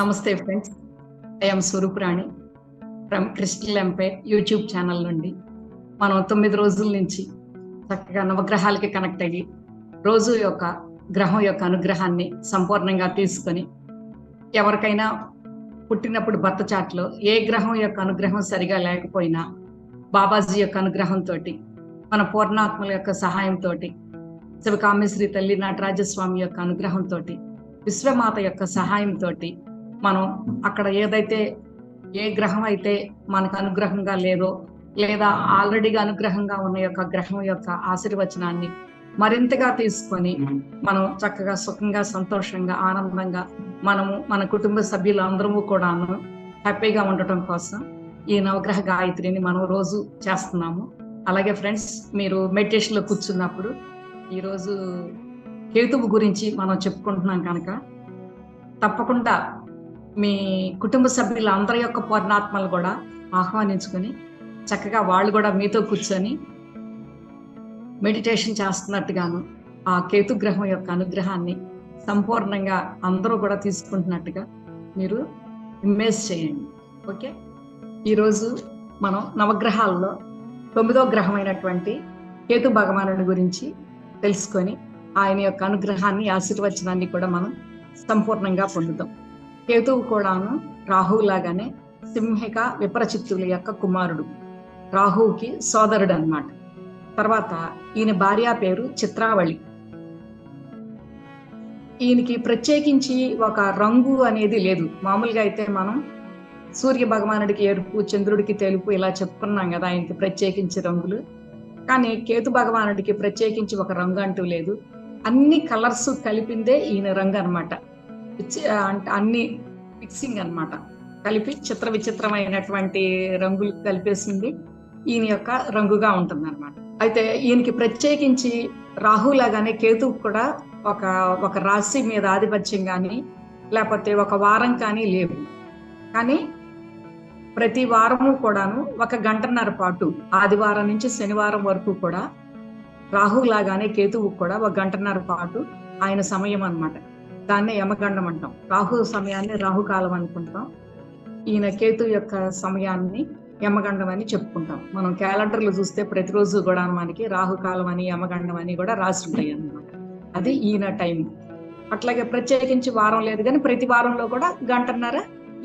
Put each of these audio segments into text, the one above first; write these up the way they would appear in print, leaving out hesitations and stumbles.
నమస్తే friends. I am Swaruparani from Crystal Empire YouTube channel నుండి మనం 9 రోజుల నుంచి చక్కగా నవగ్రహాలకి కనెక్ట్ అయ్యి రోజు యొక్క గ్రహం యొక్క అనుగ్రహాన్ని సంపూర్ణంగా తీసుకొని ఎవరికైనా పుట్టినప్పుడు బర్త్ చార్ట్లో ఏ గ్రహం యొక్క అనుగ్రహం సరిగా లేకపోయినా బాబాజీ యొక్క అనుగ్రహంతో మన పూర్ణాత్మల యొక్క సహాయంతో శివకామేశ్వరి తల్లి నటరాజస్వామి యొక్క అనుగ్రహంతో విశ్వమాత యొక్క సహాయంతో మనం అక్కడ ఏదైతే ఏ గ్రహం అయితే మనకు అనుగ్రహంగా లేదో లేదా ఆల్రెడీగా అనుగ్రహంగా ఉన్న యొక్క గ్రహం యొక్క ఆశీర్వచనాన్ని మరింతగా తీసుకొని మనం చక్కగా సుఖంగా సంతోషంగా ఆనందంగా మనము మన కుటుంబ సభ్యులు అందరము కూడాను హ్యాపీగా ఉండటం కోసం ఈ నవగ్రహ గాయత్రిని మనం రోజు చేస్తున్నాము. అలాగే ఫ్రెండ్స్, మీరు మెడిటేషన్ లో కూర్చున్నప్పుడు ఈరోజు కేతువు గురించి మనం చెప్పుకుంటున్నాం కనుక తప్పకుండా మీ కుటుంబ సభ్యుల అందరి యొక్క పూర్ణాత్మలు కూడా ఆహ్వానించుకొని చక్కగా వాళ్ళు కూడా మీతో కూర్చొని మెడిటేషన్ చేస్తున్నట్టుగాను ఆ కేతు గ్రహం యొక్క అనుగ్రహాన్ని సంపూర్ణంగా అందరూ కూడా తీసుకుంటున్నట్టుగా మీరు ఇమేజ్ చేయండి. ఓకే, ఈరోజు మనం నవగ్రహాల్లో 9వ గ్రహం అయినటువంటి కేతు భగవానుడి గురించి తెలుసుకొని ఆయన యొక్క అనుగ్రహాన్ని ఆశీర్వచనాన్ని కూడా మనం సంపూర్ణంగా పొందుతాం. కేతువు కూడాను రాహువు లాగానే సింహిక విపరచిత్తుల యొక్క కుమారుడు, రాహువుకి సోదరుడు అన్నమాట. తర్వాత ఈయన భార్య పేరు చిత్రావళి. ఈయనకి ప్రత్యేకించి ఒక రంగు అనేది లేదు. మామూలుగా అయితే మనం సూర్య భగవానుడికి ఎరుపు, చంద్రుడికి తెలుపు ఇలా చెప్పుకున్నాం కదా, ఆయనకి ప్రత్యేకించి రంగులు. కానీ కేతు భగవానుడికి ప్రత్యేకించి ఒక రంగు అంటూ లేదు. అన్ని కలర్స్ కలిపిందే ఈయన రంగు అనమాట. అంటే అన్ని మిక్సింగ్ అన్నమాట, కలిపి చిత్ర విచిత్రమైనటువంటి రంగులు కలిపేసింది ఈయన యొక్క రంగుగా ఉంటుంది అనమాట. అయితే ఈయనకి ప్రత్యేకించి రాహులాగానే కేతువు కూడా ఒక రాశి మీద ఆధిపత్యం కానీ లేకపోతే ఒక వారం కానీ లేవు. కానీ ప్రతి వారము కూడాను 1 గంటన్నర పాటు ఆదివారం నుంచి శనివారం వరకు కూడా రాహులాగానే కేతువు కూడా 1 గంటన్నర పాటు ఆయన సమయం అన్నమాట. దాన్నే యమగండం అంటాం. రాహు సమయాన్ని రాహుకాలం అనుకుంటాం. ఈయన కేతు యొక్క సమయాన్ని యమగండం అని చెప్పుకుంటాం. మనం క్యాలెండర్లు చూస్తే ప్రతిరోజు కూడా మనకి రాహుకాలం అని యమగండం అని కూడా రాసి ఉంటాయి అన్నమాట. అది ఈయన టైం. అట్లాగే ప్రత్యేకించి వారం లేదు, కానీ ప్రతి వారంలో కూడా 1 గంటన్నర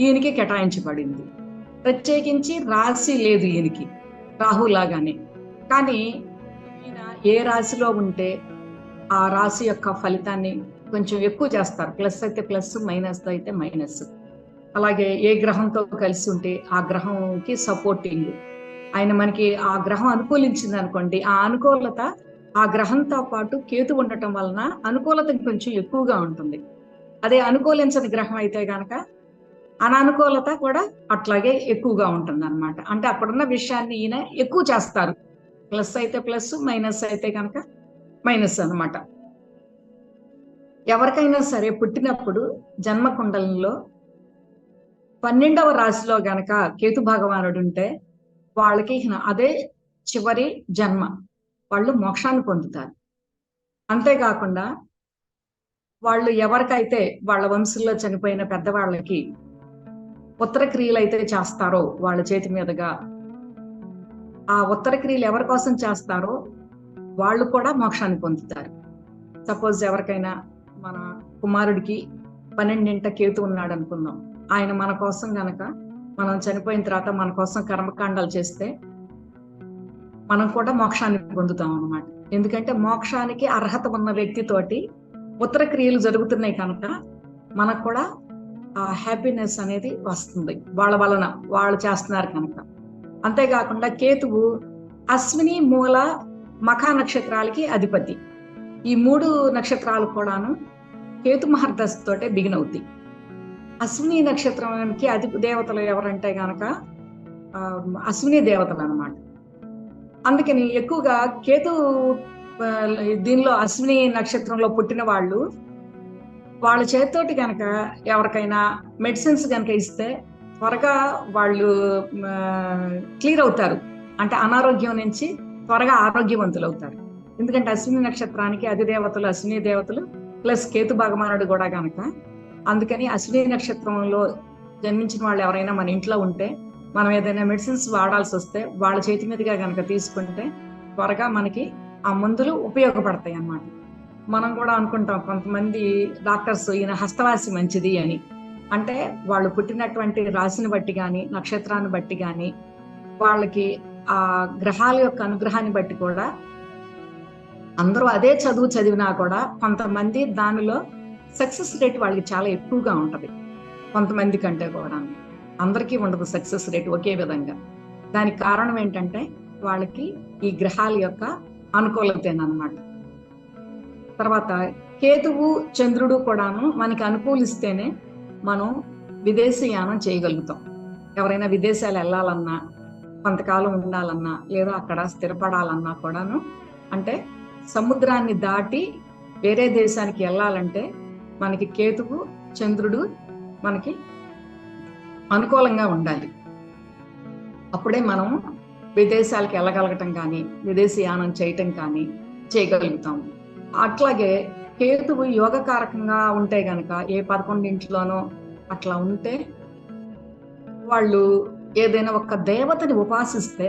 ఈయనకి కేటాయించబడింది. ప్రత్యేకించి రాశి లేదు ఈయనకి రాహులాగానే. కానీ ఈయన ఏ రాశిలో ఉంటే ఆ రాశి యొక్క ఫలితాన్ని కొంచెం ఎక్కువ చేస్తారు. ప్లస్ అయితే ప్లస్, మైనస్ అయితే మైనస్. అలాగే ఏ గ్రహంతో కలిసి ఉంటే ఆ గ్రహంకి సపోర్టింగ్. ఆయన మనకి ఆ గ్రహం అనుకూలించింది అనుకోండి, ఆ అనుకూలత ఆ గ్రహంతో పాటు కేతు ఉండటం వలన అనుకూలత కొంచెం ఎక్కువగా ఉంటుంది. అదే అనుకూలించని గ్రహం అయితే గనక అనానుకూలత కూడా అట్లాగే ఎక్కువగా ఉంటుంది అనమాట. అంటే అప్పుడున్న విషయాన్ని ఈయన ఎక్కువ చేస్తారు. ప్లస్ అయితే ప్లస్, మైనస్ అయితే కనుక మైనస్ అనమాట. ఎవరికైనా సరే పుట్టినప్పుడు జన్మకుండలంలో 12వ రాశిలో గనక కేతు భగవానుడు ఉంటే వాళ్ళకి అదే చివరి జన్మ, వాళ్ళు మోక్షాన్ని పొందుతారు. అంతేకాకుండా వాళ్ళు ఎవరికైతే వాళ్ళ వంశంలో చనిపోయిన పెద్దవాళ్ళకి ఉత్తర క్రియలు అయితే చేస్తారో వాళ్ళ చేతి మీదుగా, ఆ ఉత్తర క్రియలు ఎవరి కోసం చేస్తారో వాళ్ళు కూడా మోక్షాన్ని పొందుతారు. సపోజ్ ఎవరికైనా మన కుమారుడికి 12ంట కేతు ఉన్నాడు అనుకుందాం. ఆయన మన కోసం గనక మనం చనిపోయిన తర్వాత మన కోసం కర్మకాండాలు చేస్తే మనం కూడా మోక్షాన్ని పొందుతాం అన్నమాట. ఎందుకంటే మోక్షానికి అర్హత ఉన్న వ్యక్తితోటి ఉత్తర క్రియలు జరుగుతున్నాయి కనుక మనకు కూడా ఆ హ్యాపీనెస్ అనేది వస్తుంది వాళ్ళ వలన, వాళ్ళు చేస్తున్నారు కనుక. అంతేకాకుండా కేతువు అశ్విని, మూల, మఖ నక్షత్రాలకి అధిపతి. ఈ 3 నక్షత్రాలు కూడాను కేతు మహర్దశతోటే బిగిన్ అవుతాయి. అశ్విని నక్షత్రానికి దేవతలు ఎవరంటే గనక అశ్విని దేవతలు అన్నమాట. అందుకని ఎక్కువగా కేతు దీనిలో అశ్విని నక్షత్రంలో పుట్టిన వాళ్ళు వాళ్ళ చేతితోటి కనుక ఎవరికైనా మెడిసిన్స్ కనుక ఇస్తే త్వరగా వాళ్ళు క్లియర్ అవుతారు. అంటే అనారోగ్యం నుంచి త్వరగా ఆరోగ్యవంతులు అవుతారు. ఎందుకంటే అశ్విని నక్షత్రానికి అధిదేవతలు అశ్విని దేవతలు ప్లస్ కేతు భగవానుడు కూడా కనుక అందుకని అశ్విని నక్షత్రంలో జన్మించిన వాళ్ళు ఎవరైనా మన ఇంట్లో ఉంటే మనం ఏదైనా మెడిసిన్స్ వాడాల్సి వస్తే వాళ్ళ చేతి మీదుగా కనుక తీసుకుంటే త్వరగా మనకి ఆ మందులు ఉపయోగపడతాయి అన్నమాట. మనం కూడా అనుకుంటాం కొంతమంది డాక్టర్స్ ఈయన హస్తవాసి మంచిది అని. అంటే వాళ్ళు పుట్టినటువంటి రాశిని బట్టి కానీ నక్షత్రాన్ని బట్టి కానీ వాళ్ళకి ఆ గ్రహాల యొక్క అనుగ్రహాన్ని బట్టి కూడా అందరూ అదే చదువు చదివినా కూడా కొంతమంది దానిలో సక్సెస్ రేట్ వాళ్ళకి చాలా ఎక్కువగా ఉంటది. కొంతమంది కంటే కూడా అందరికీ ఉండదు సక్సెస్ రేట్ ఒకే విధంగా. దానికి కారణం ఏంటంటే వాళ్ళకి ఈ గ్రహాల యొక్క అనుకూలతేనమాట. తర్వాత కేతువు చంద్రుడు కూడాను మనకి అనుకూలిస్తేనే మనం విదేశీయానం చేయగలుగుతాం. ఎవరైనా విదేశాలు వెళ్ళాలన్నా, కొంతకాలం ఉండాలన్నా, లేదా అక్కడ స్థిరపడాలన్నా కూడాను, అంటే సముద్రాన్ని దాటి వేరే దేశానికి వెళ్ళాలంటే మనకి కేతువు చంద్రుడు మనకి అనుకూలంగా ఉండాలి. అప్పుడే మనం విదేశాలకు వెళ్ళగలగటం కానీ విదేశీయానం చేయటం కానీ చేయగలుగుతాము. అట్లాగే కేతువు యోగకారకంగా ఉంటే గనక ఏ 11 ఇంట్లోనో అట్లా ఉంటే వాళ్ళు ఏదైనా ఒక దేవతని ఉపాసిస్తే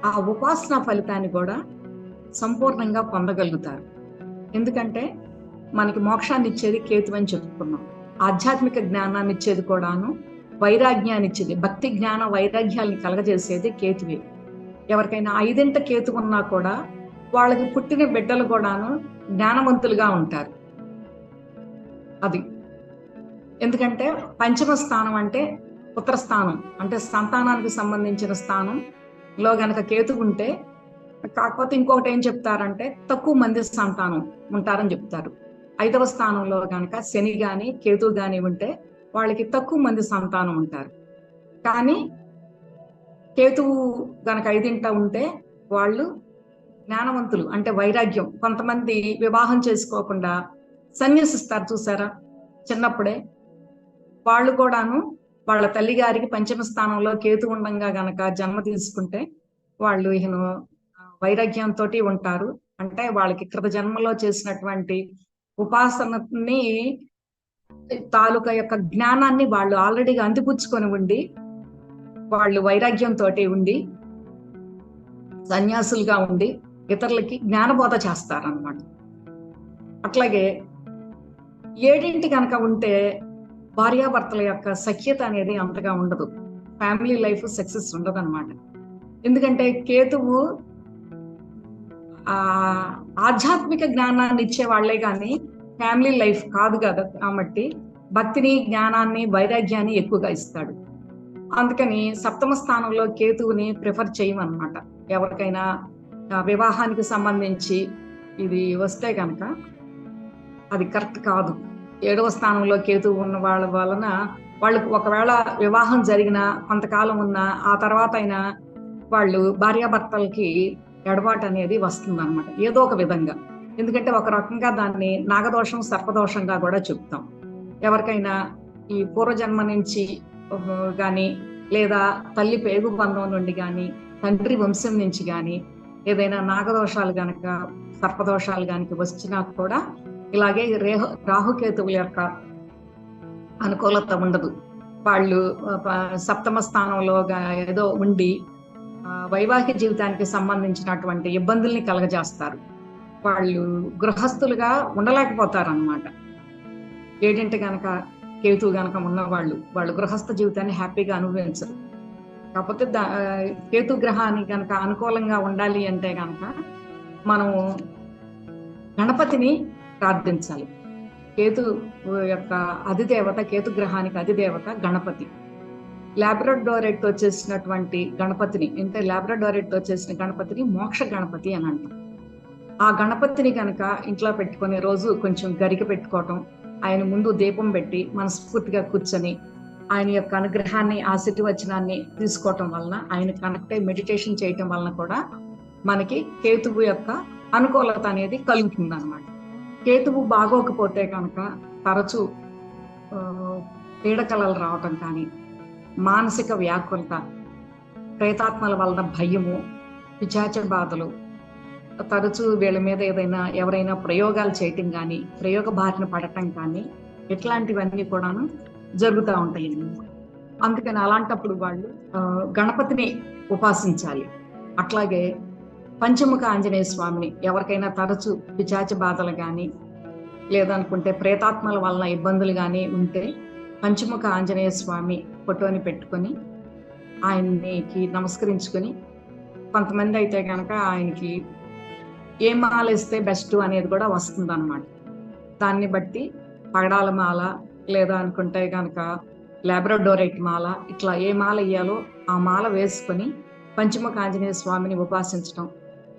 ఆ ఉపాసన ఫలితాన్ని కూడా సంపూర్ణంగా పొందగలుగుతారు. ఎందుకంటే మనకి మోక్షాన్ని ఇచ్చేది కేతు అని చెప్పుకున్నాం. ఆధ్యాత్మిక జ్ఞానాన్ని ఇచ్చేది కూడాను, వైరాగ్యాన్ని ఇచ్చేది, భక్తి జ్ఞాన వైరాగ్యాలను కలగజేసేది కేతువే. ఎవరికైనా 5 కేతు ఉన్నా కూడా వాళ్ళకి పుట్టిన బిడ్డలు కూడాను జ్ఞానవంతులుగా ఉంటారు. అది ఎందుకంటే పంచమ స్థానం అంటే పుత్రస్థానం, అంటే సంతానానికి సంబంధించిన స్థానంలో గనక కేతు ఉంటే, కాకపోతే ఇంకొకటి ఏం చెప్తారంటే తక్కువ మంది సంతానం ఉంటారని చెప్తారు. 5వ స్థానంలో గనక శని గాని కేతు గాని ఉంటే వాళ్ళకి తక్కువ మంది సంతానం ఉంటారు. కానీ కేతువు గనక 5 ఉంటే వాళ్ళు జ్ఞానవంతులు, అంటే వైరాగ్యం. కొంతమంది వివాహం చేసుకోకుండా సన్యసిస్తారు చూసారా చిన్నప్పుడే. వాళ్ళు కూడాను వాళ్ళ తల్లి గారికి పంచమ స్థానంలో కేతు ఉండంగా గనక జన్మ తీసుకుంటే వాళ్ళు ఈయన వైరాగ్యంతో ఉంటారు. అంటే వాళ్ళకి కృత జన్మలో చేసినటువంటి ఉపాసనని తాలూకా యొక్క జ్ఞానాన్ని వాళ్ళు ఆల్రెడీగా అందిపుచ్చుకొని ఉండి వాళ్ళు వైరాగ్యంతో ఉండి సన్యాసులుగా ఉండి ఇతరులకి జ్ఞానబోధ చేస్తారన్నమాట. అట్లాగే 7 కనుక ఉంటే భార్యాభర్తల యొక్క సఖ్యత అనేది అంతగా ఉండదు, ఫ్యామిలీ లైఫ్ సక్సెస్ ఉండదు అనమాట. ఎందుకంటే కేతువు ఆధ్యాత్మిక జ్ఞానాన్ని ఇచ్చే వాళ్లే కానీ ఫ్యామిలీ లైఫ్ కాదు కదా. కాబట్టి భక్తిని, జ్ఞానాన్ని, వైరాగ్యాన్ని ఎక్కువగా ఇస్తాడు. అందుకని 7వ స్థానంలో కేతువుని ప్రిఫర్ చేయమన్నమాట. ఎవరికైనా వివాహానికి సంబంధించి ఇది వస్తే కనుక అది కరెక్ట్ కాదు. 7వ స్థానంలో కేతువు ఉన్న వాళ్ళ వలన వాళ్ళకు ఒకవేళ వివాహం జరిగినా కొంతకాలం ఉన్నా ఆ తర్వాత అయినా వాళ్ళు భార్యాభర్తలకి ఎడబాటు అనేది వస్తుంది అనమాట ఏదో ఒక విధంగా. ఎందుకంటే ఒక రకంగా దాన్ని నాగదోషం, సర్పదోషంగా కూడా చెప్తాం. ఎవరికైనా ఈ పూర్వజన్మ నుంచి కానీ, లేదా తల్లి పేగు బంధం నుండి కానీ, తండ్రి వంశం నుంచి కానీ ఏదైనా నాగదోషాలు గనక, సర్పదోషాలు గనక వచ్చినా కూడా ఇలాగే రాహుకేతువుల యొక్క అనుకూలత ఉండదు. వాళ్ళు 7వ స్థానంలో ఏదో ఉండి వైవాహిక జీవితానికి సంబంధించినటువంటి ఇబ్బందుల్ని కలగజేస్తారు. వాళ్ళు గృహస్థులుగా ఉండలేకపోతారు అన్నమాట. 7 గనక కేతువు గనక ఉన్నవాళ్ళు వాళ్ళు గృహస్థ జీవితాన్ని హ్యాపీగా అనుభవించరు. కాకపోతే కేతు గ్రహానికి గనక అనుకూలంగా ఉండాలి అంటే గనక మనం గణపతిని ప్రార్థించాలి. కేతు యొక్క అధిదేవత, కేతు గ్రహానికి అధిదేవత గణపతి. లాబ్రడోరైట్ తో చేసినటువంటి గణపతిని, అంటే లాబ్రడోరైట్ తో చేసిన గణపతిని మోక్ష గణపతి అని అంటాం. ఆ గణపతిని కనుక ఇంట్లో పెట్టుకునే రోజు కొంచెం గరిక పెట్టుకోవటం, ఆయన ముందు దీపం పెట్టి మనస్ఫూర్తిగా కూర్చొని ఆయన యొక్క అనుగ్రహాన్ని, ఆశీర్వచనాన్ని తీసుకోవటం వలన, ఆయన కనెక్ట్ అయి మెడిటేషన్ చేయటం వలన కూడా మనకి కేతువు యొక్క అనుకూలత అనేది కలుగుతుంది అనమాట. కేతువు బాగోకపోతే కనుక తరచూ పీడకలలు రావటం కానీ, మానసిక వ్యాకులత, ప్రేతాత్మల వలన భయము, పిశాచ బాధలు, తరచూ వీళ్ళ మీద ఎవరైనా ప్రయోగాలు చేయటం కానీ, ప్రయోగ బారిన పడటం కానీ ఇట్లాంటివన్నీ కూడాను జరుగుతూ ఉంటాయండి. అందుకని అలాంటప్పుడు వాళ్ళు గణపతిని ఉపాసించాలి. అట్లాగే పంచముఖ ఆంజనేయ స్వామిని ఎవరికైనా తరచు పిశాచ బాధలు కానీ లేదనుకుంటే ప్రేతాత్మల వలన ఇబ్బందులు కానీ ఉంటే పంచముఖ ఆంజనేయ స్వామి ఫోటోని పెట్టుకొని ఆయనకి నమస్కరించుకొని, కొంతమంది అయితే కనుక ఆయనకి ఏ మాల ఇస్తే బెస్ట్ అనేది కూడా వస్తుంది అనమాట. దాన్ని బట్టి పగడాల మాల లేదా అనుకుంటే కనుక లాబ్రడోరైట్ మాల, ఇట్లా ఏ మాల ఇయ్యాలో ఆ మాల వేసుకొని పంచముఖ ఆంజనేయ స్వామిని ఉపాసించడం,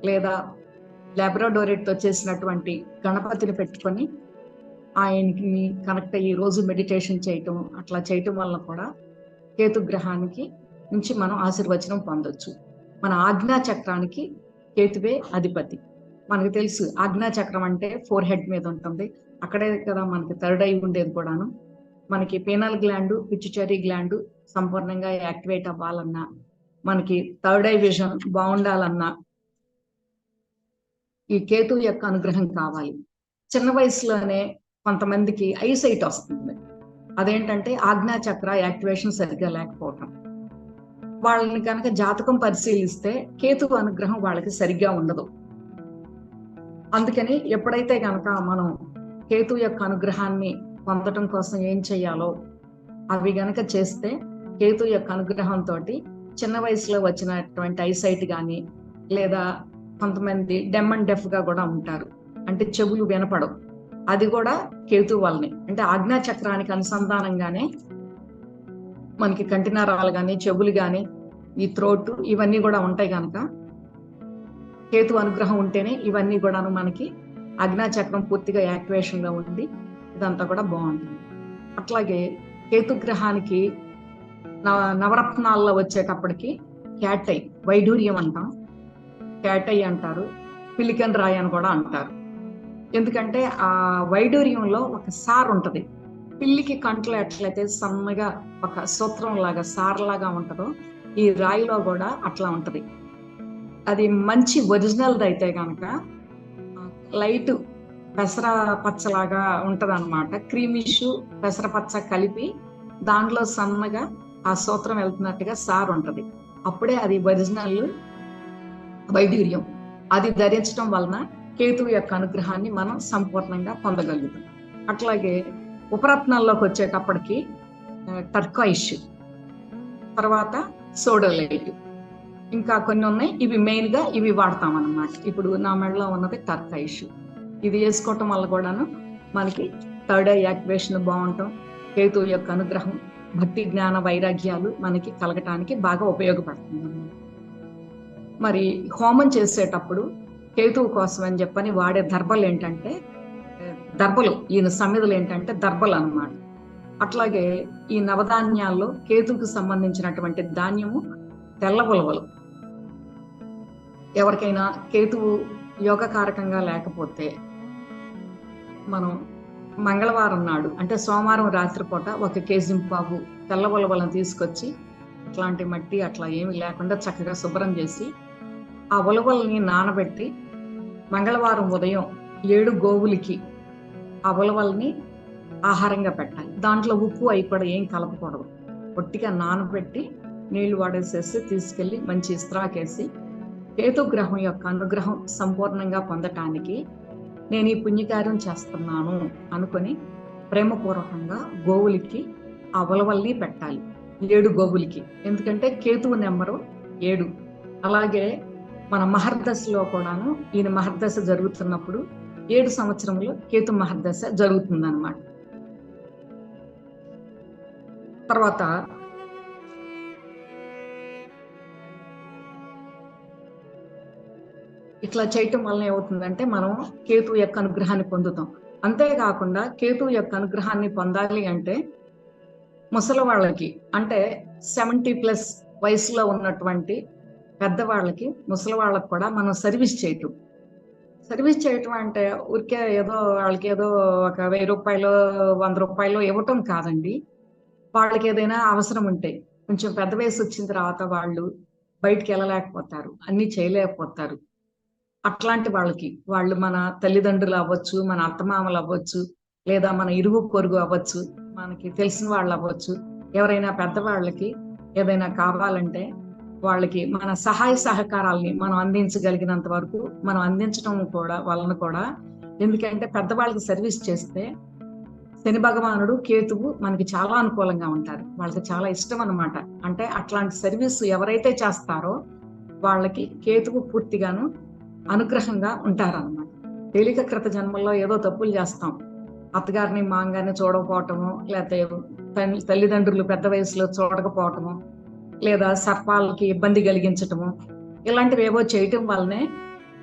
లేదా లాబ్రడోరైట్తో చేసినటువంటి గణపతిని పెట్టుకొని ఆయనకి కనెక్ట్ అయ్యి రోజు మెడిటేషన్ చేయటం, అట్లా చేయటం వల్ల కూడా కేతుగ్రహానికి నుంచి మనం ఆశీర్వచనం పొందొచ్చు. మన ఆజ్ఞా చక్రానికి కేతువే అధిపతి. మనకు తెలుసు ఆజ్ఞా చక్రం అంటే 4 హెడ్ మీద ఉంటుంది. అక్కడే కదా మనకి థర్డ్ ఐ ఉండేది కూడాను. మనకి పీనల్ గ్లాండ్, పిట్యూటరీ గ్లాండ్ సంపూర్ణంగా యాక్టివేట్ అవ్వాలన్నా, మనకి థర్డ్ ఐ విజన్ బాగుండాలన్నా ఈ కేతు యొక్క అనుగ్రహం కావాలి. చిన్న వయసులోనే కొంతమందికి ఐసైట్ వస్తుంది. అదేంటంటే ఆజ్ఞా చక్ర యాక్టివేషన్ సరిగ్గా లేకపోవటం. వాళ్ళని కనుక జాతకం పరిశీలిస్తే కేతువు అనుగ్రహం వాళ్ళకి సరిగ్గా ఉండదు. అందుకని ఎప్పుడైతే కనుక మనం కేతు యొక్క అనుగ్రహాన్ని పొందటం కోసం ఏం చెయ్యాలో అవి గనక చేస్తే కేతు యొక్క అనుగ్రహంతో చిన్న వయసులో వచ్చినటువంటి ఐసైట్ కానీ, లేదా కొంతమంది డెమ్ అండ్ డెఫ్ గా కూడా ఉంటారు, అంటే చెవులు వినపడవు. అది కూడా కేతు వల్లనే. అంటే ఆజ్ఞా చక్రానికి అనుసంధానంగానే మనకి కంటినరాలు కానీ, చెవులు కానీ, ఈ థ్రోట్ ఇవన్నీ కూడా ఉంటాయి కనుక కేతు అనుగ్రహం ఉంటేనే ఇవన్నీ కూడాను మనకి ఆజ్ఞా చక్రం పూర్తిగా యాక్టివేషన్ గా ఉంది. ఇదంతా కూడా బాగుంటుంది. అట్లాగే కేతు గ్రహానికి నవరత్నాల్లో వచ్చేటప్పటికి క్యాటై, వైడూర్యం అంటాం, క్యాటై అంటారు, పిలికన్ రాయ్ అని కూడా అంటారు. ఎందుకంటే ఆ వైడూర్యంలో ఒక సార్ ఉంటది. పిల్లికి కంట్లో ఎట్లయితే సన్నగా ఒక సూత్రం లాగా సార్లాగా ఉంటుందో ఈ రాయిలో కూడా అట్లా ఉంటది. అది మంచి ఒరిజినల్ అయితే కనుక లైట్ పెసర పచ్చలాగా ఉంటది అనమాట. క్రీమిష్ పెసర పచ్చ కలిపి దాంట్లో సన్నగా ఆ సూత్రం వెళ్తున్నట్టుగా సార్ ఉంటది. అప్పుడే అది ఒరిజినల్ వైడూర్యం. అది ధరించడం వలన కేతువు యొక్క అనుగ్రహాన్ని మనం సంపూర్ణంగా పొందగలుగుతాం. అట్లాగే ఉపరత్నాల్లోకి వచ్చేటప్పటికి టర్కాయిష్, తర్వాత సోడోలైట్, ఇంకా కొన్ని ఉన్నాయి. ఇవి మెయిన్ గా ఇవి వాడతాం అన్నమాట. ఇప్పుడు నా మెడలో ఉన్నది టర్కాయిష్. ఇది వేసుకోవటం వల్ల కూడాను మనకి థర్డ్ ఐ యాక్టివేషన్ బాగుంటాం, కేతువు యొక్క అనుగ్రహం, భక్తి జ్ఞాన వైరాగ్యాలు మనకి కలగటానికి బాగా ఉపయోగపడుతుంది. మరి హోమం చేసేటప్పుడు కేతువు కోసం అని చెప్పని వాడే దర్భలు ఏంటంటే దర్భలు, ఈయన సమిధులు ఏంటంటే దర్భలు అన్నమాట. అట్లాగే ఈ నవధాన్యాల్లో కేతువుకు సంబంధించినటువంటి ధాన్యము తెల్ల ఉలవలు. ఎవరికైనా కేతువు యోగకారకంగా లేకపోతే మనం మంగళవారం నాడు అంటే సోమవారం రాత్రిపూట 1 కేజీ పావు తెల్ల ఉలవలను తీసుకొచ్చి అట్లాంటి మట్టి అట్లా ఏమి లేకుండా చక్కగా శుభ్రం చేసి ఆ ఉలవల్ని నానబెట్టి మంగళవారం ఉదయం 7 గోవులకి ఆ ఉలవల్ని ఆహారంగా పెట్టాలి. దాంట్లో ఉప్పు అవి కూడా ఏం కలపకూడదు. పొట్టిగా నానబెట్టి నీళ్లు వాడేసేసి తీసుకెళ్లి మంచి ఇస్త్రాకేసి కేతుగ్రహం యొక్క అనుగ్రహం సంపూర్ణంగా పొందటానికి నేను ఈ పుణ్యకార్యం చేస్తున్నాను అనుకొని ప్రేమపూర్వకంగా గోవులకి ఆ ఉలవల్ని పెట్టాలి. 7 గోవులకి. ఎందుకంటే కేతువు నెంబరు 7. అలాగే మన మహర్దశలో కూడాను ఈయన మహర్దశ జరుగుతున్నప్పుడు 7 సంవత్సరంలో కేతు మహర్దశ జరుగుతుంది అన్నమాట. తర్వాత ఇట్లా చేయటం వల్ల ఏమవుతుందంటే మనం కేతువు యొక్క అనుగ్రహాన్ని పొందుతాం. అంతేకాకుండా కేతువు యొక్క అనుగ్రహాన్ని పొందాలి అంటే ముసలి వాళ్ళకి, అంటే 70+ వయసులో ఉన్నటువంటి పెద్దవాళ్ళకి, ముసలి వాళ్ళకి కూడా మనం సర్వీస్ చేయటం అంటే ఊరికే ఏదో వాళ్ళకి ఏదో ఒక 1000 రూపాయలు 100 రూపాయలు ఇవ్వటం కాదండి. వాళ్ళకి ఏదైనా అవసరం ఉంటే, కొంచెం పెద్ద వయసు వచ్చిన తర్వాత వాళ్ళు బయటికి వెళ్ళలేకపోతారు, అన్ని చేయలేకపోతారు. అట్లాంటి వాళ్ళకి, వాళ్ళు మన తల్లిదండ్రులు అవ్వచ్చు, మన అత్తమామలు అవ్వచ్చు, లేదా మన ఇరుగు పొరుగు అవ్వచ్చు, మనకి తెలిసిన వాళ్ళు అవ్వచ్చు, ఎవరైనా పెద్దవాళ్ళకి ఏదైనా కావాలంటే వాళ్ళకి మన సహాయ సహకారాలని మనం అందించగలిగినంత వరకు మనం అందించడం కూడా వలన కూడా, ఎందుకంటే పెద్దవాళ్ళకి సర్వీస్ చేస్తే శని భగవానుడు, కేతువు మనకి చాలా అనుకూలంగా ఉంటారు. వాళ్ళకి చాలా ఇష్టం అన్నమాట. అంటే అట్లాంటి సర్వీస్ ఎవరైతే చేస్తారో వాళ్ళకి కేతువు పూర్తిగాను అనుగ్రహంగా ఉంటారన్నమాట. తేలిక క్రిత జన్మల్లో ఏదో తప్పులు చేస్తాం. అత్తగారిని మామగారిని చూడకపోవటము, లేకపోతే తల్లిదండ్రులు పెద్ద వయసులో చూడకపోవటము, లేదా సర్పాలకి ఇబ్బంది కలిగించటము, ఇలాంటివి ఏవో చేయటం వల్లనే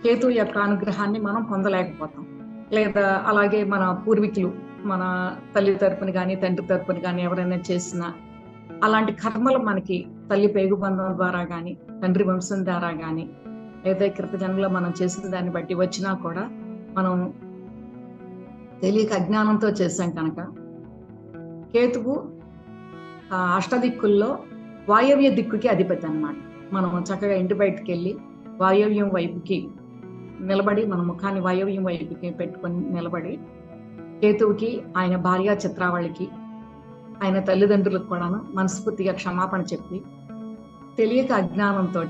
కేతువు యొక్క అనుగ్రహాన్ని మనం పొందలేకపోతాం. లేదా అలాగే మన పూర్వీకులు, మన తల్లి తరపున కానీ తండ్రి తరపున కానీ ఎవరైనా చేసిన అలాంటి కర్మలు మనకి తల్లి పేగు బంధం ద్వారా కానీ తండ్రి వంశం ద్వారా కానీ లేదా కృత జన్మలో మనం చేసిన దాన్ని బట్టి వచ్చినా కూడా మనం తెలియక అజ్ఞానంతో చేశాం కనుక కేతువు అష్టదిక్కుల్లో వాయవ్య దిక్కుకి అధిపతి అన్నమాట. మనం చక్కగా ఇంటి బయటకు వెళ్ళి వాయవ్యం వైపుకి నిలబడి, మన ముఖాన్ని వాయవ్యం వైపుకి పెట్టుకొని నిలబడి కేతువుకి, ఆయన భార్య చిత్రావళికి, ఆయన తల్లిదండ్రులకు కూడాను మనస్ఫూర్తిగా క్షమాపణ చెప్పి, తెలియక అజ్ఞానంతో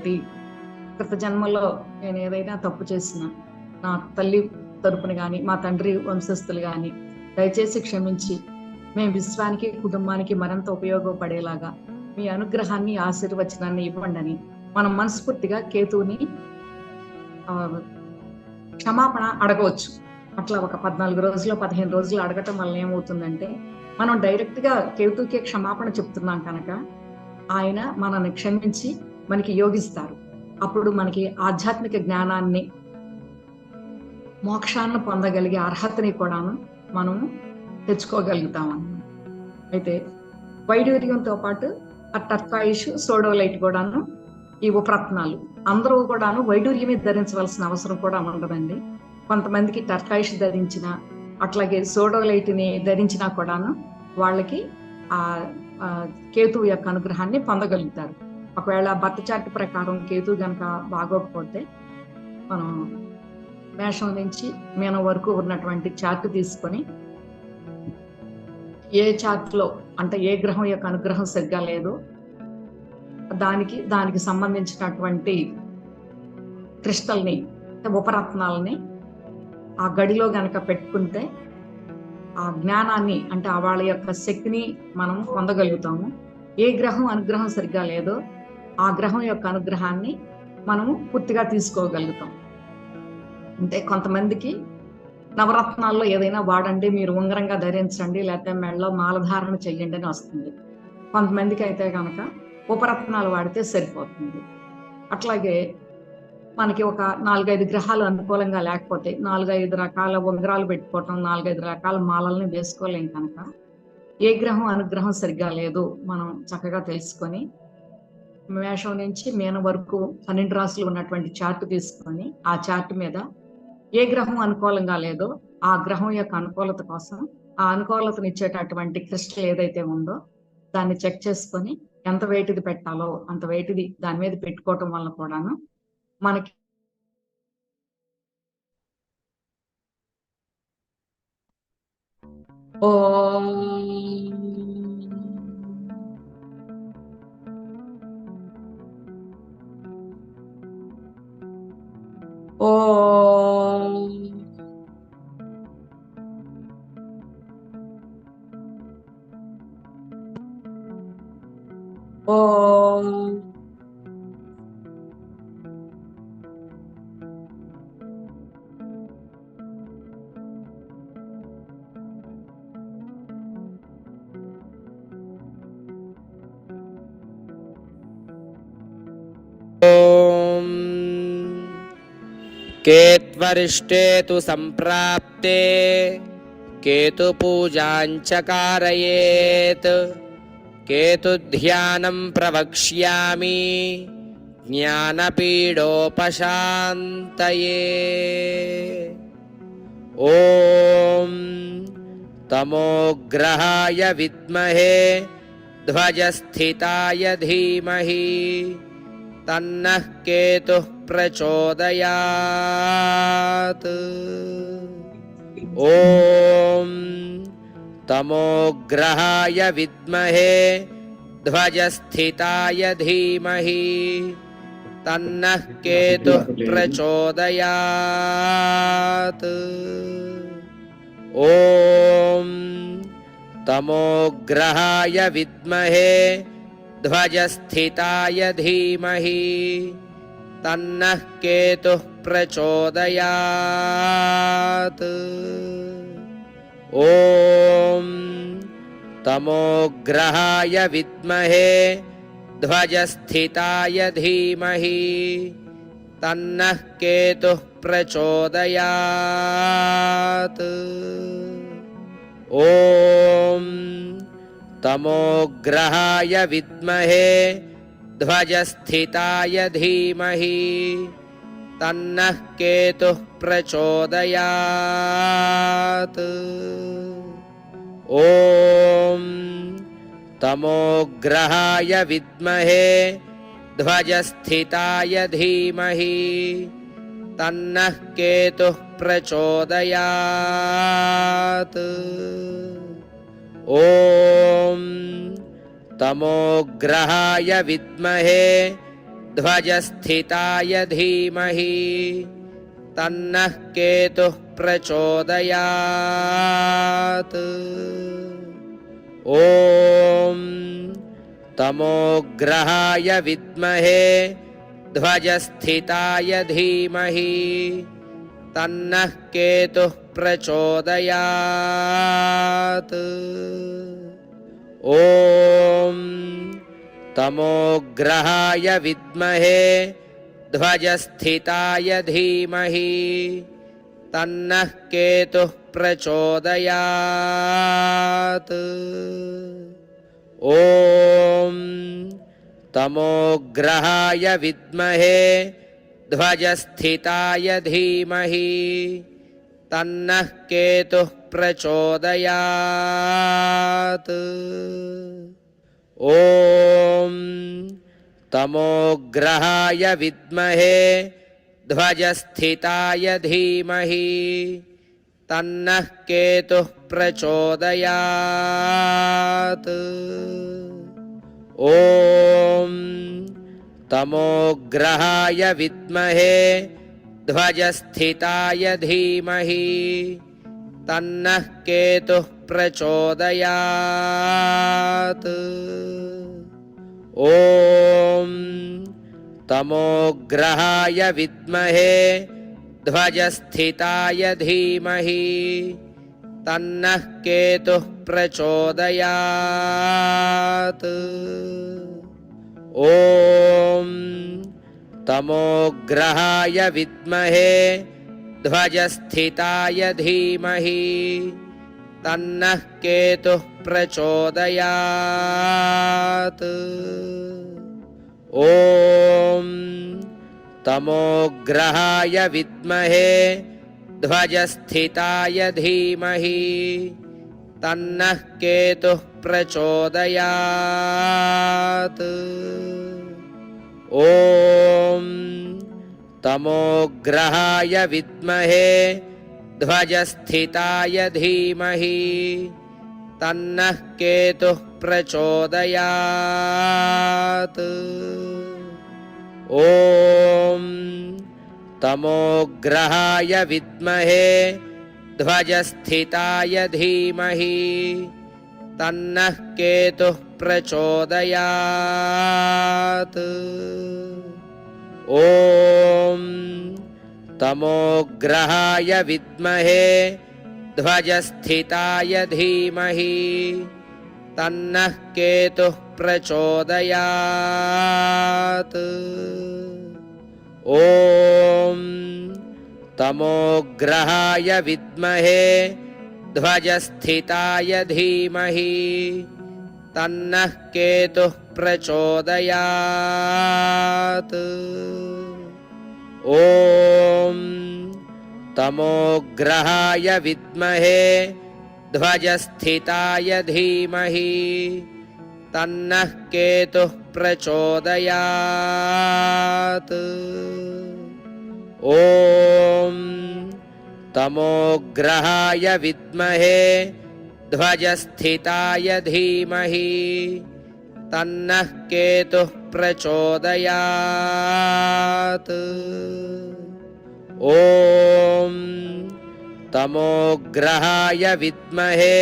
గత జన్మలో నేను ఏదైనా తప్పు చేసిన నా తల్లి తరపున కానీ మా తండ్రి వంశస్థులు కానీ దయచేసి క్షమించి మేము విశ్వానికి కుటుంబానికి మరింత ఉపయోగపడేలాగా మీ అనుగ్రహాన్ని ఆశీర్వచనాన్ని ఇవ్వండి అని మనం మనస్ఫూర్తిగా కేతువుని క్షమాపణ అడగవచ్చు. అట్లా ఒక 14 రోజులు 15 రోజులు అడగటం వల్ల ఏమవుతుందంటే మనం డైరెక్ట్ గా కేతువుకే క్షమాపణ చెప్తున్నాం కనుక ఆయన మనల్ని క్షమించి మనకి యోగిస్తారు. అప్పుడు మనకి ఆధ్యాత్మిక జ్ఞానాన్ని, మోక్షాన్ని పొందగలిగే అర్హతని కూడాను మనము తెచ్చుకోగలుగుతాం అన్నమాట. అయితే వైడూర్యంతో పాటు ఆ టర్కాయిష్, సోడోలైట్ కూడాను ఈ ఉపరత్నాలు అందరూ కూడాను వైడూర్యమే ధరించవలసిన అవసరం కూడా ఉండదండి. కొంతమందికి టర్కాయిష్ ధరించిన, అట్లాగే సోడోలైట్ ని ధరించినా కూడాను వాళ్ళకి ఆ కేతువు యొక్క అనుగ్రహాన్ని పొందగలుగుతారు. ఒకవేళ భర్త చార్ట్ ప్రకారం కేతువు గనక బాగోకపోతే మనం మేషం నుంచి మీనం వరకు ఉన్నటువంటి చార్ట్ తీసుకొని ఏ చార్ట్ లో అంటే ఏ గ్రహం యొక్క అనుగ్రహం సరిగ్గా లేదో దానికి సంబంధించినటువంటి క్రిస్టల్ని, ఉపరత్నాలని ఆ గడిలో గనక పెట్టుకుంటే ఆ జ్ఞానాన్ని, అంటే వాళ్ళ యొక్క శక్తిని మనం పొందగలుగుతాము. ఏ గ్రహం అనుగ్రహం సరిగ్గా లేదో ఆ గ్రహం యొక్క అనుగ్రహాన్ని మనము పూర్తిగా తీసుకోగలుగుతాం. అంటే కొంతమందికి నవరత్నాల్లో ఏదైనా వాడండి, మీరు ఉంగరంగా ధరించండి, లేకపోతే మెడలో మాలధారణ చెయ్యండి అని వస్తుంది. కొంతమందికి అయితే కనుక ఉపరత్నాలు వాడితే సరిపోతుంది. అట్లాగే మనకి ఒక 4-5 గ్రహాలు అనుకూలంగా లేకపోతే 4-5 రకాల ఉంగరాలు పెట్టుకోవటం, 4-5 రకాల మాలల్ని వేసుకోలేం కనుక ఏ గ్రహం అనుగ్రహం సరిగ్గా లేదు మనం చక్కగా తెలుసుకొని మేషం నుంచి మీనం వరకు 12 రాశులు ఉన్నటువంటి చార్ట్ తీసుకొని ఆ చార్ట్ మీద ఏ గ్రహం అనుకూలంగా లేదో ఆ గ్రహం యొక్క అనుకూలత కోసం ఆ అనుకూలతను ఇచ్చేటటువంటి క్రిస్టల్ ఏదైతే ఉందో దాన్ని చెక్ చేసుకొని ఎంత వెయిట్ది పెట్టాలో అంత వెయిట్ది దాని మీద పెట్టుకోవటం వల్ల కూడాను మనకి केत्वरिष्टे तु सम्प्राप्ते केतुपूजाञ्च कारयेत्। केतुध्यानं प्रवक्ष्यामि ज्ञानपीडोपशान्तये। ॐ तमोग्रहाय विद्महे ध्वजस्थिताय धीमहि तन्नः केतुः प्रचोदयात्। ॐ तमोग्रहाय विद्महे ध्वजस्थिताय धीमहि तन्नः केतुः प्रचोदयात्। ॐ तमोग्रहाय विद्महे ध्वजस्थिताय धीमहि तन्नः केतुः प्रचोदयात्। ॐ तमोग्रहाय विद्महे ध्वजस्थिताय धीमहि तन्नः केतुः प्रचोदयात्। ॐ तमोग्रहाय विद्महे ध्वजस्थिताय धीमहि तन्नः केतुः प्रचोदयात्। ॐ तमोग्रहाय विद्महे ध्वजस्थिताय धीमहि तन्नः केतुः प्रचोदयात्। ॐ तमोग्रहाय विद्महे ध्वजस्थिताय धीमहि तन्नः केतुः प्रचोदयात्। ॐ तमोग्रहाय विद्महे ध्वजस्थिताय धीमहि तन्नः केतुः प्रचोदयात्। ॐ तमोग्रहाय विद्महे ध्वजस्थिताय धीमहि तन्नः केतुः प्रचोदयात्। ॐ तमोग्रहाय विद्महे ध्वजस्थिताय धीमहि तन्नः केतुः प्रचोदयात्। ॐ तमोग्रहाय विद्महे ध्वजस्थिताय धीमहि तन्नः केतुः प्रचोदयात्। ॐ तमोग्रहाय विद्महे ध्वजस्थिताय धीमहि तन्नः केतुः प्रचोदयात्। ॐ तमोग्रहाय विद्महे ध्वजस्थिताय धीमहि तन्नः केतुः प्रचोदयात्। ॐ तमोग्रहाय विद्महे ध्वजस्थिताय धीमहि तन्नः केतुः प्रचोदयात्। ॐ तमोग्रहाय विद्महे ध्वजस्थिताय धीमहि तन्नः केतुः प्रचोदयात्। ॐ तमोग्रहाय विद्महे ध्वजस्थिताय धीमहि तन्नः केतुः प्रचोदयात्। ॐ तमोग्रहाय विद्महे ध्वजस्थिताय धीमहि तन्नः केतुः प्रचोदयात्। ॐ तमोग्रहाय विद्महे ध्वजस्थिताय धीमहि तन्नः केतुः प्रचोदयात्। ॐ तमोग्रहाय विद्महे ध्वजस्थिताय धीमहि तन्नः केतुः प्रचोदयात्। ॐ तमोग्रहाय विद्महे ध्वजस्थिताय धीमहि तन्नः केतुः प्रचोदयात्। ॐ तमोग्रहाय विद्महे ध्वजस्थिताय धीमहि तन्नः केतुः प्रचोदयात्। ॐ तमोग्रहाय विद्महे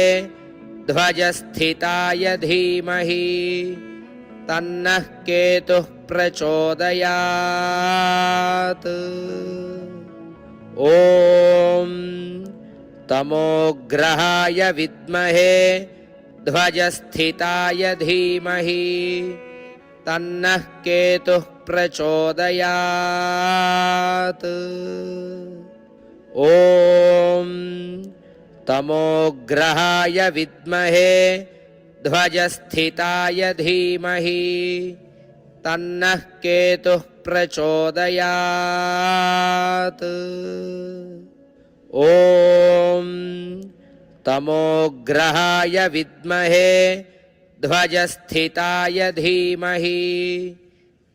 ध्वजस्थिताय धीमहि तन्नः केतुः प्रचोदयात्। ॐ तमोग्रहाय विद्महे ध्वजस्थिताय धीमहि तन्नः केतुः प्रचोदयात्। ॐ तमोग्रहाय विद्महे ध्वजस्थिताय धीमहि तन्नः केतुः प्रचोदयात्। ॐ तमोग्रहाय विद्महे ध्वजस्थिताय धीमहि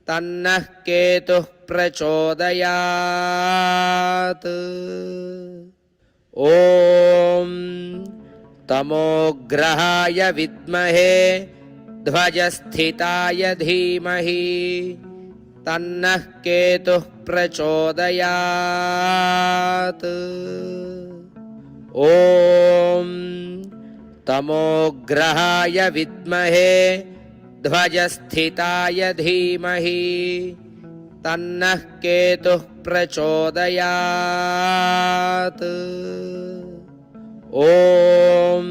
तन्नः केतुः प्रचोदयात्। ॐ तमोग्रहाय विद्महे ध्वजस्थिताय धीमहि तन्नः केतुः प्रचोदयात्। ॐ तमोग्रहाय विद्महे ध्वजस्थिताय धीमहि तन्नः केतुः प्रचोदयात्। ॐ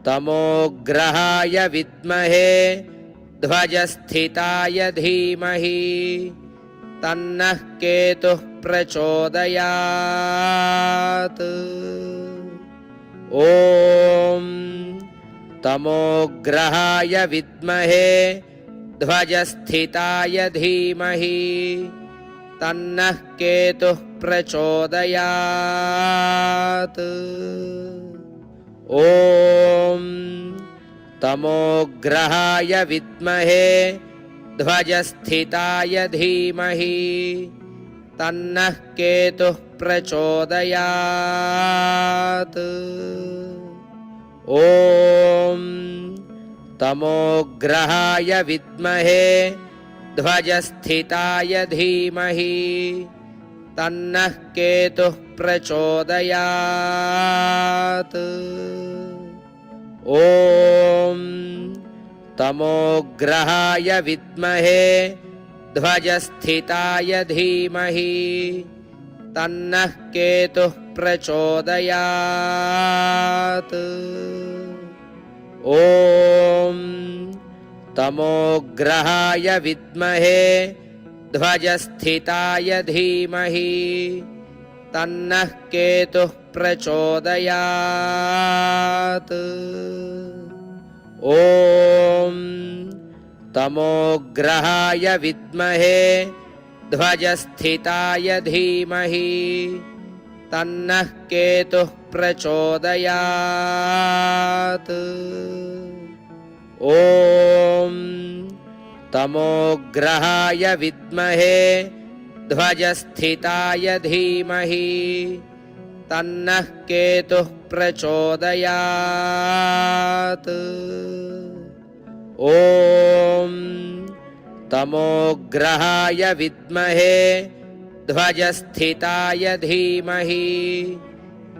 तमोग्रहाय विद्महे ध्वजस्थिताय धीमहि तन्नः केतुः प्रचोदयात्। ॐ तमोग्रहाय विद्महे ध्वजस्थिताय धीमहि तन्नः केतुः प्रचोदयात्। ॐ तमोग्रहाय विद्महे ध्वजस्थिताय धीमहि तन्नः केतुः प्रचोदयात्। ॐ तमोग्रहाय विद्महे ध्वजस्थिताय धीमहि तन्नः केतुः प्रचोदयात्। ॐ तमोग्रहाय विद्महे ध्वजस्थिताय धीमहि तन्नः केतुः प्रचोदयात्। ॐ तमोग्रहाय विद्महे ध्वजस्थिताय धीमहि तन्नः केतुः प्रचोदयात्। ॐ तमोग्रहाय विद्महे ध्वजस्थिताय धीमहि तन्नः केतुः प्रचोदयात्। ॐ तमोग्रहाय विद्महे ध्वजस्थिताय धीमहि तन्नः केतुः प्रचोदयात्। ॐ तमोग्रहाय विद्महे ध्वजस्थिताय धीमहि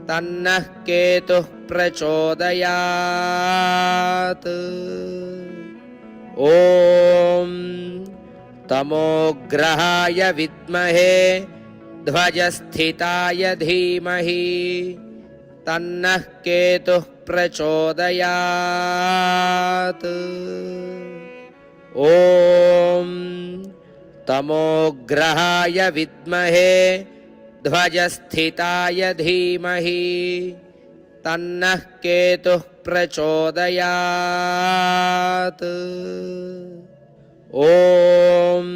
तन्नः केतुः प्रचोदयात्। ॐ तमोग्रहाय विद्महे ध्वजस्थिताय धीमहि तन्नः केतुः प्रचोदयात्। ॐ तमोग्रहाय विद्महे ध्वजस्थिताय धीमहि तन्नः केतुः प्रचोदयात्। ॐ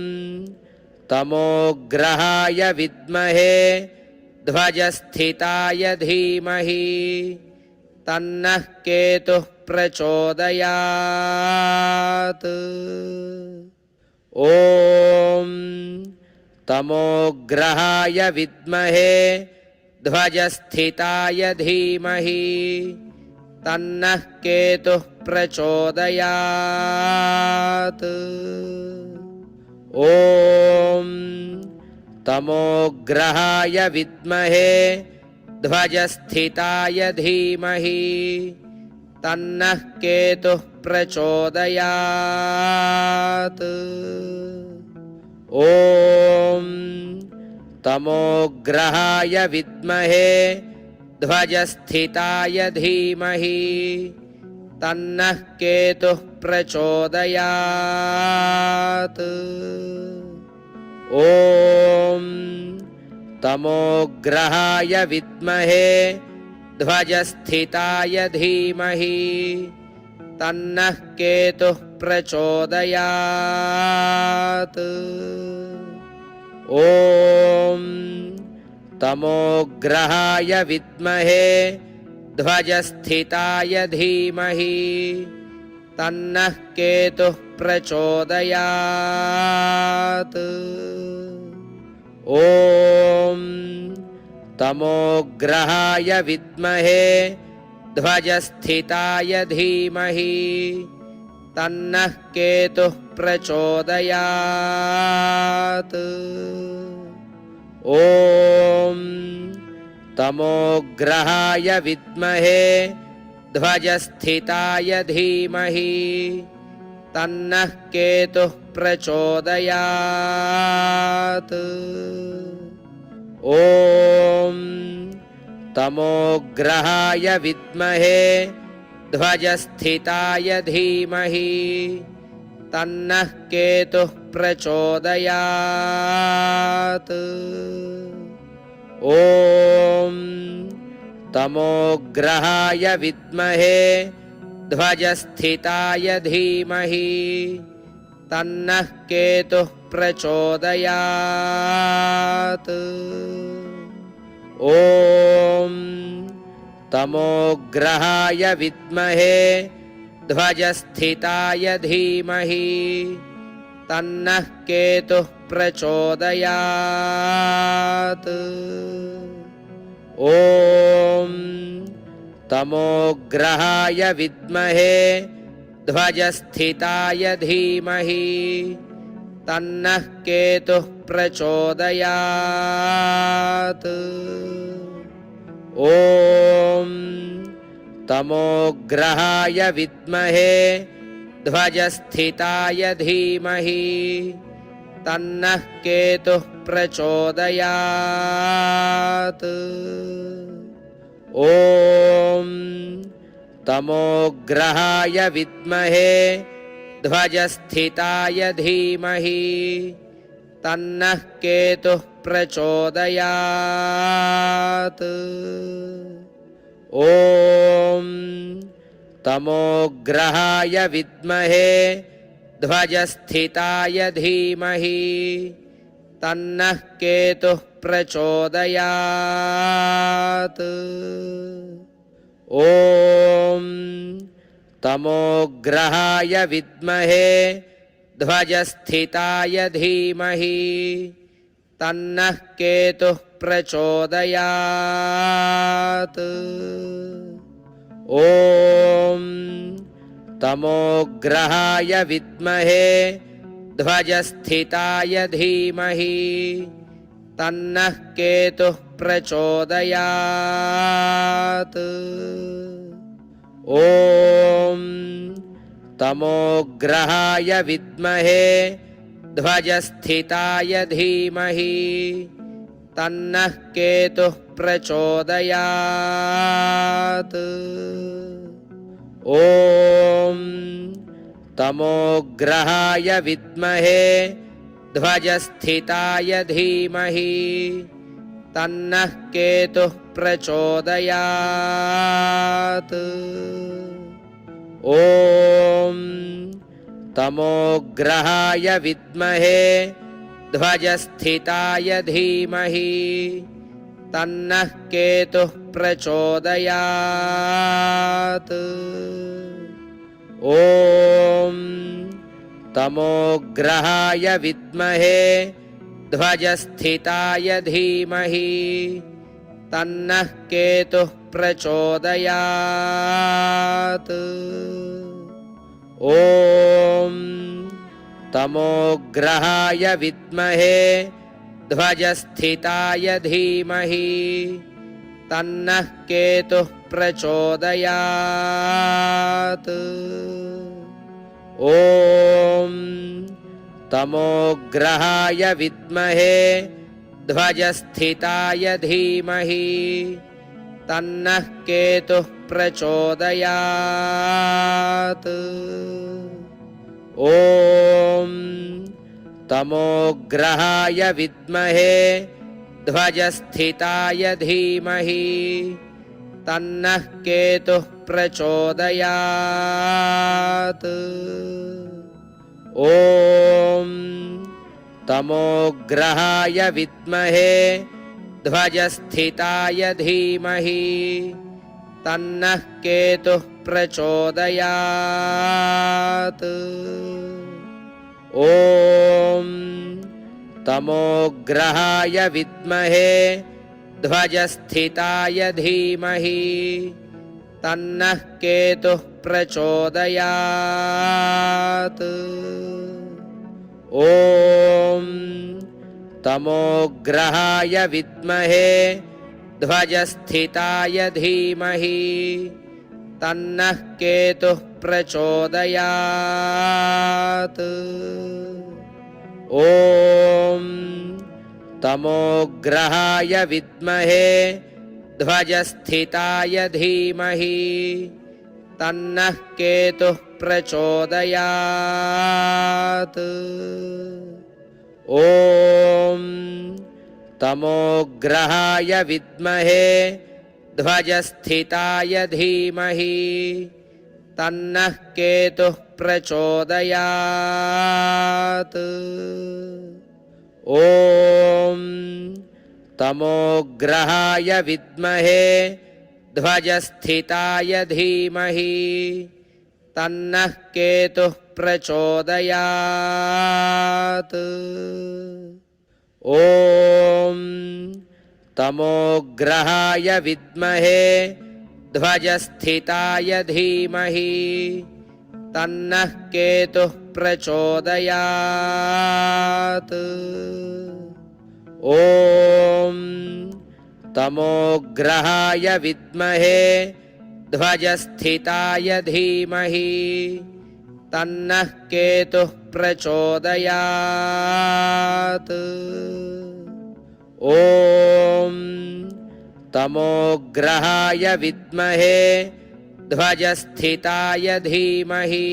तमोग्रहाय विद्महे ध्वजस्थिताय धीमहि तन्नः केतुः प्रचोदयात्। ॐ तमोग्रहाय विद्महे ध्वजस्थिताय धीमहि तन्नः केतुः प्रचोदयात्। ॐ तमोग्रहाय विद्महे ध्वजस्थिताय धीमहि तन्नः केतुः प्रचोदयात्। ॐ तमोग्रहाय विद्महे ध्वजस्थिताय धीमहि तन्नः केतुः प्रचोदयात्। ॐ तमोग्रहाय विद्महे ध्वजस्थिताय धीमहि तन्नः केतुः प्रचोदयात्। ॐ तमोग्रहाय विद्महे ध्वजस्थिताय धीमहि तन्नः केतुः प्रचोदयात्। ॐ तमोग्रहाय विद्महे ध्वजस्थिताय धीमहि तन्नः केतुः प्रचोदयात्। ॐ तमोग्रहाय विद्महे ध्वजस्थिताय धीमहि तन्नः केतुः प्रचोदयात्। ॐ तमोग्रहाय विद्महे ध्वजस्थिताय धीमहि तन्नः केतुः प्रचोदयात्। ॐ तमोग्रहाय विद्महे ध्वजस्थिताय धीमहि तन्नः केतुः प्रचोदयात्। ॐ तमोग्रहाय विद्महे ध्वजस्थिताय धीमहि तन्नः केतुः प्रचोदयात्। ॐ तमोग्रहाय विद्महे ध्वजस्थिताय धीमहि तन्नः केतुः प्रचोदयात्। ॐ तमोग्रहाय विद्महे ध्वजस्थिताय धीमहि तन्नः केतुः प्रचोदयात्। ॐ तमोग्रहाय विद्महे ध्वजस्थिताय धीमहि तन्नः केतुः प्रचोदयात्। ॐ तमोग्रहाय विद्महे ध्वजस्थिताय धीमहि तन्नः केतुः प्रचोदयात्। ॐ तमोग्रहाय विद्महे ध्वजस्थिताय धीमहि तन्नः केतुः प्रचोदयात्। ॐ तमोग्रहाय विद्महे ध्वजस्थिताय धीमहि तन्नः केतुः प्रचोदयात्। ॐ तमोग्रहाय विद्महे ध्वजस्थिताय धीमहि तन्नः केतुः प्रचोदयात्। ॐ तमोग्रहाय विद्महे ध्वजस्थिताय धीमहि तन्नः केतुः प्रचोदयात्। ॐ तमोग्रहाय विद्महे ध्वजस्थिताय धीमहि तन्नः केतुः प्रचोदयात्। ॐ तमोग्रहाय विद्महे ध्वजस्थिताय धीमहि तन्नः केतुः प्रचोदयात्। ॐ तमोग्रहाय विद्महे ध्वजस्थिताय धीमहि तन्नः केतुः प्रचोदयात्। ॐ तमोग्रहाय विद्महे ध्वजस्थिताय धीमहि तन्नः केतुः प्रचोदयात्। ॐ तमोग्रहाय विद्महे ध्वजस्थिताय धीमहि तन्नः केतुः प्रचोदयात्। ॐ तमोग्रहाय विद्महे ध्वजस्थिताय धीमहि तन्नः केतुः प्रचोदयात्। ॐ तमोग्रहाय विद्महे ध्वजस्थिताय धीमहि तन्नः केतुः प्रचोदयात्। ॐ तमोग्रहाय विद्महे ध्वजस्थिताय धीमहि तन्नः केतुः प्रचोदयात्। ॐ तमोग्रहाय विद्महे ध्वजस्थिताय धीमहि तन्नः केतुः प्रचोदयात्। ॐ तमोग्रहाय विद्महे ध्वजस्थिताय धीमहि तन्नः केतुः प्रचोदयात्। ॐ तमोग्रहाय विद्महे ध्वजस्थिताय धीमहि तन्नः केतुः प्रचोदयात्। ॐ तमोग्रहाय विद्महे ध्वजस्थिताय धीमहि तन्नः केतुः प्रचोदयात्। ॐ तमोग्रहाय विद्महे ध्वजस्थिताय धीमहि तन्नः केतुः प्रचोदयात्। ॐ तमोग्रहाय विद्महे ध्वजस्थिताय धीमहि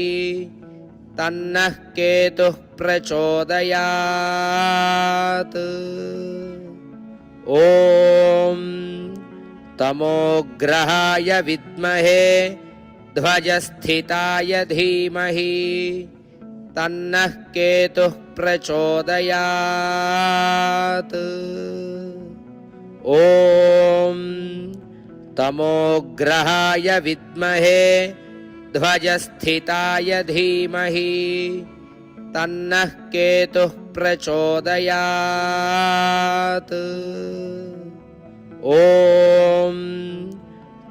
तन्नः केतुः प्रचोदयात्। ॐ तमोग्रहाय विद्महे ध्वजस्थिताय धीमहि तन्नः केतुः प्रचोदयात्। ॐ तमोग्रहाय विद्महे ध्वजस्थिताय धीमहि तन्नः केतुः प्रचोदयात्। ॐ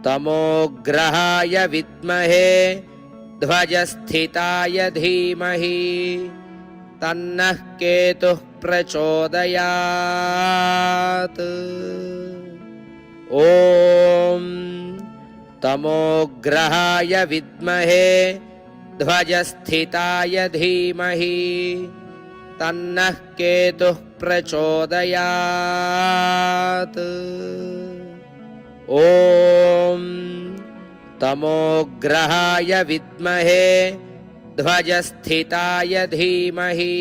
तमोग्रहाय विद्महे ध्वजस्थिताय धीमहि तन्नः केतुः प्रचोदयात्। ॐ तमोग्रहाय विद्महे ध्वजस्थिताय धीमहि तन्नः केतुः प्रचोदयात्। ॐ तमोग्रहाय विद्महे ध्वजस्थिताय धीमहि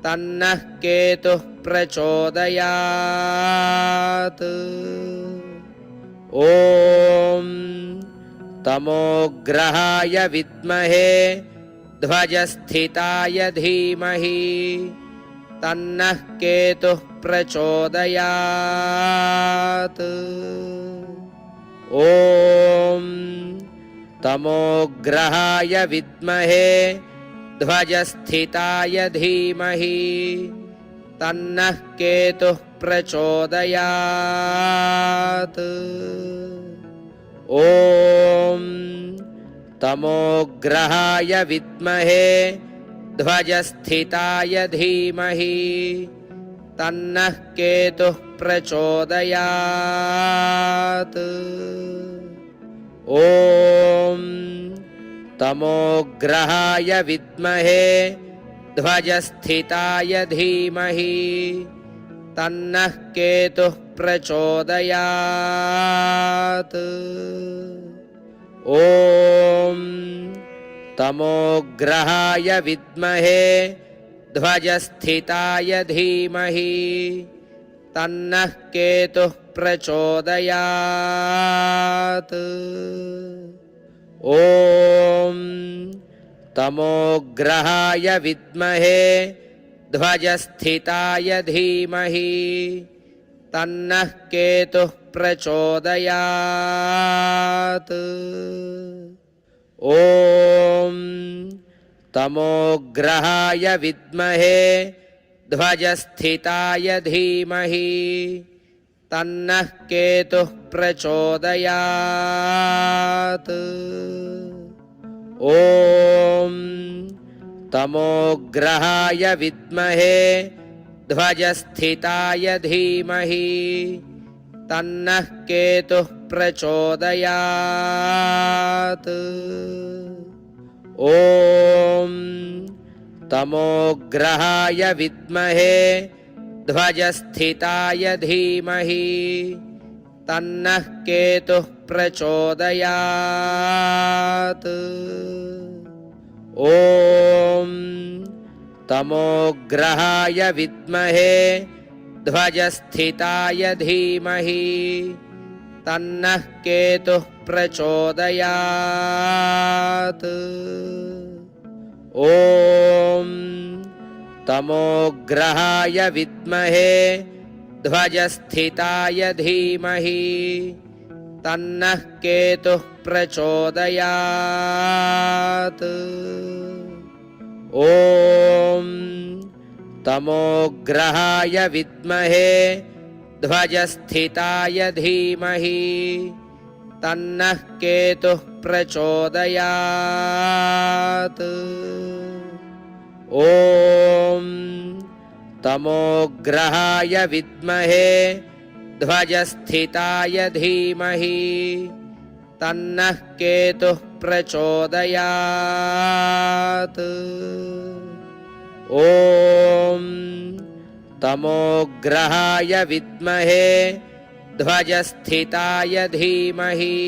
तन्नः केतुः प्रचोदयात्। ॐ तमोग्रहाय विद्महे ध्वजस्थिताय धीमहि तन्नः केतुः प्रचोदयात्। ॐ तमोग्रहाय विद्महे ध्वजस्थिताय धीमहि तन्नः केतुः प्रचोदयात्। ॐ तमोग्रहाय विद्महे ध्वजस्थिताय धीमहि तन्नः केतुः प्रचोदयात्। ॐ तमोग्रहाय विद्महे ध्वजस्थिताय धीमहि तन्नः केतुः प्रचोदयात्। ॐ तमोग्रहाय विद्महे ध्वजस्थिताय धीमहि तन्नः केतुः प्रचोदयात्। ॐ तमोग्रहाय विद्महे ध्वजस्थिताय धीमहि तन्नः केतुः प्रचोदयात्। ॐ तमोग्रहाय विद्महे ध्वजस्थिताय धीमहि तन्नः केतुः प्रचोदयात्। ॐ तमोग्रहाय विद्महे ध्वजस्थिताय धीमहि तन्नः केतुः प्रचोदयात्। ॐ तमोग्रहाय विद्महे ध्वजस्थिताय धीमहि तन्नः केतुः प्रचोदयात्। ॐ तमोग्रहाय विद्महे ध्वजस्थिताय धीमहि तन्नः केतुः प्रचोदयात्। ॐ तमोग्रहाय विद्महे ध्वजस्थिताय धीमहि तन्नः केतुः प्रचोदयात्। ॐ तमोग्रहाय विद्महे ध्वजस्थिताय धीमहि तन्नः केतुः प्रचोदयात्। ॐ तमोग्रहाय विद्महे ध्वजस्थिताय धीमहि तन्नः केतुः प्रचोदयात्। ॐ तमोग्रहाय विद्महे ध्वजस्थिताय धीमहि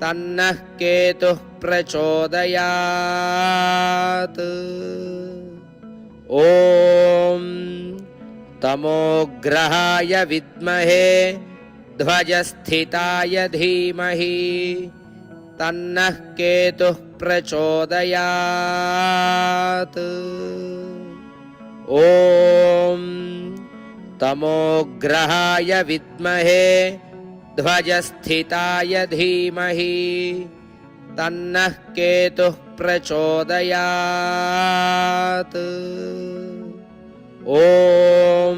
तन्नः केतुः प्रचोदयात्। ॐ तमोग्रहाय विद्महे ध्वजस्थिताय धीमहि तन्नः केतुः प्रचोदयात्। ॐ तमोग्रहाय विद्महे ध्वजस्थिताय धीमहि तन्नः केतुः प्रचोदयात्। ॐ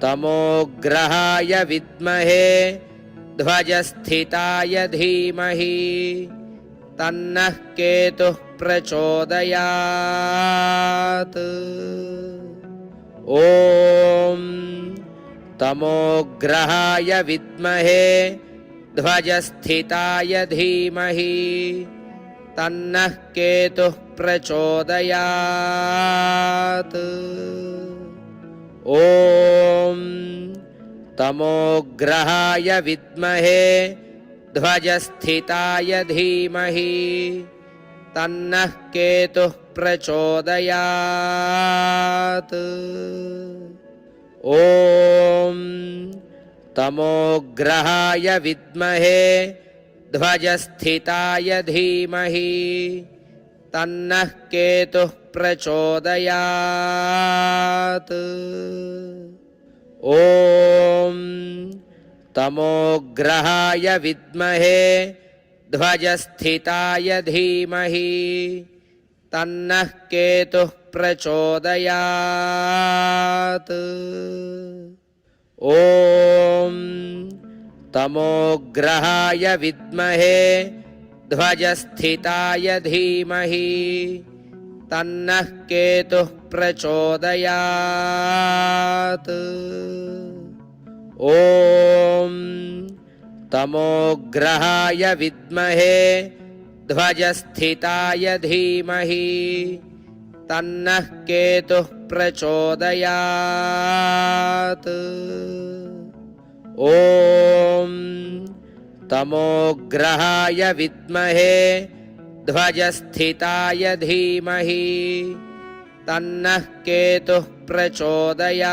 तमोग्रहाय विद्महे ध्वजस्थिताय धीमहि तन्नः केतुः प्रचोदयात्। ॐ तमोग्रहाय विद्महे ध्वजस्थिताय धीमहि तन्नः केतुः प्रचोदयात्। ॐ तमोग्रहाय विद्महे ध्वजस्थिताय धीमहि तन्नः केतुः प्रचोदयात्। ॐ तमोग्रहाय विद्महे ध्वजस्थिताय धीमहि तन्नः केतुः प्रचोदयात्। ॐ तमोग्रहाय विद्महे ध्वजस्थिताय धीमहि तन्नः केतुः प्रचोदयात् ॐ तमोग्रहाय विद्महे ध्वजस्थिताय धीमहि तन्नः केतुः प्रचोदयात् ॐ तमोग्रहाय विद्महे ध्वजस्थिताय धीमहि तन्नः केतुः प्रचोदयात् ॐ तमोग्रहाय विद्महे ध्वजस्थिताय धीमहि तन्नः केतुः प्रचोदयात्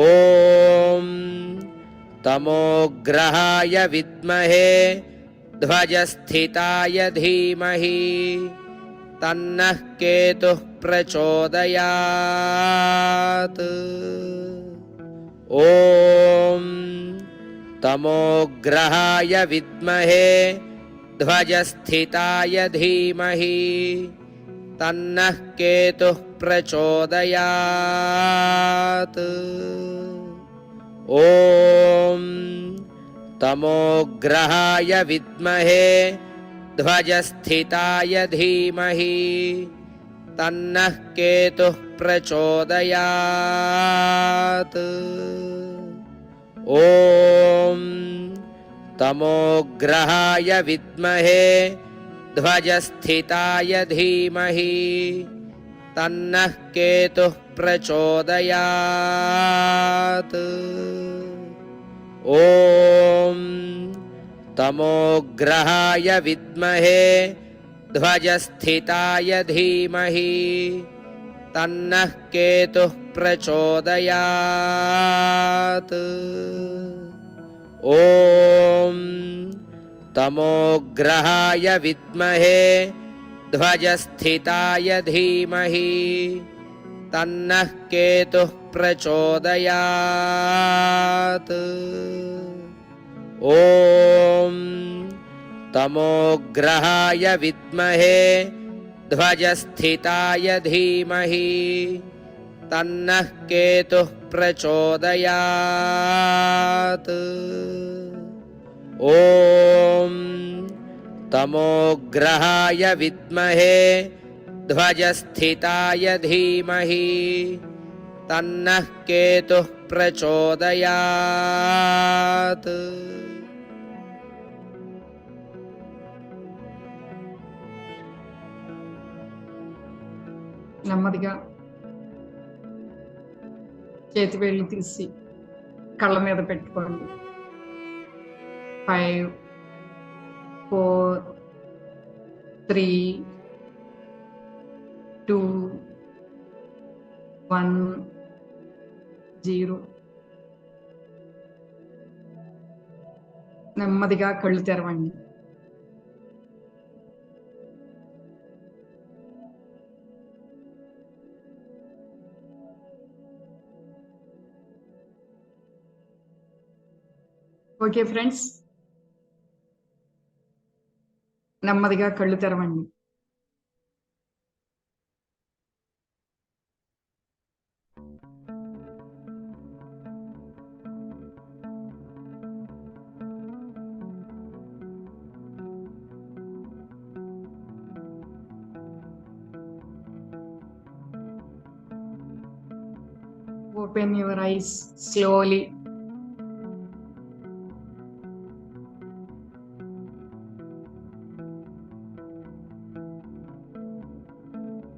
ॐ तमोग्रहाय विद्महे ध्वजस्थिताय धीमहि तन्नः केतुः प्रचोदयात् ॐ तमोग्रहाय विद्महे ध्वजस्थिताय धीमहि तन्नः केतुः प्रचोदयात् ॐ तमोग्रहाय विद्महे ध्वजस्थिताय धीमहि तन्नः केतुः प्रचोदयात् ॐ तमोग्रहाय विद्महे ध्वजस्थिताय धीमहि तन्नः केतुः प्रचोदयात् ॐ तमोग्रहाय विद्महे ध्वजस्थिताय धीमहि तन्नः केतुः प्रचोदयात् ॐ तमोग्रहाय विद्महे ध्वजस्थिताय धीमहि तन्नः केतुः प्रचोदयात् ॐ तमोग्रहाय विद्महे ध्वजस्थिताय धीमहि तन्नः केतुः प्रचोदयात् ॐ तमोग्रहाय विद्महे ध्वजस्थिताय धीमहि तन्नः केतुः प्रचोदयात् నెమ్మదిగా చేతి వేళ్ళు తీసి కళ్ళ మీద పెట్టుకోండి. 5 4 3 2 1 0. నెమ్మదిగా కళ్ళు తెరవండి. ఓకే ఫ్రెండ్స్, నెమ్మదిగా కళ్ళు తెరవండి. Open your eyes slowly.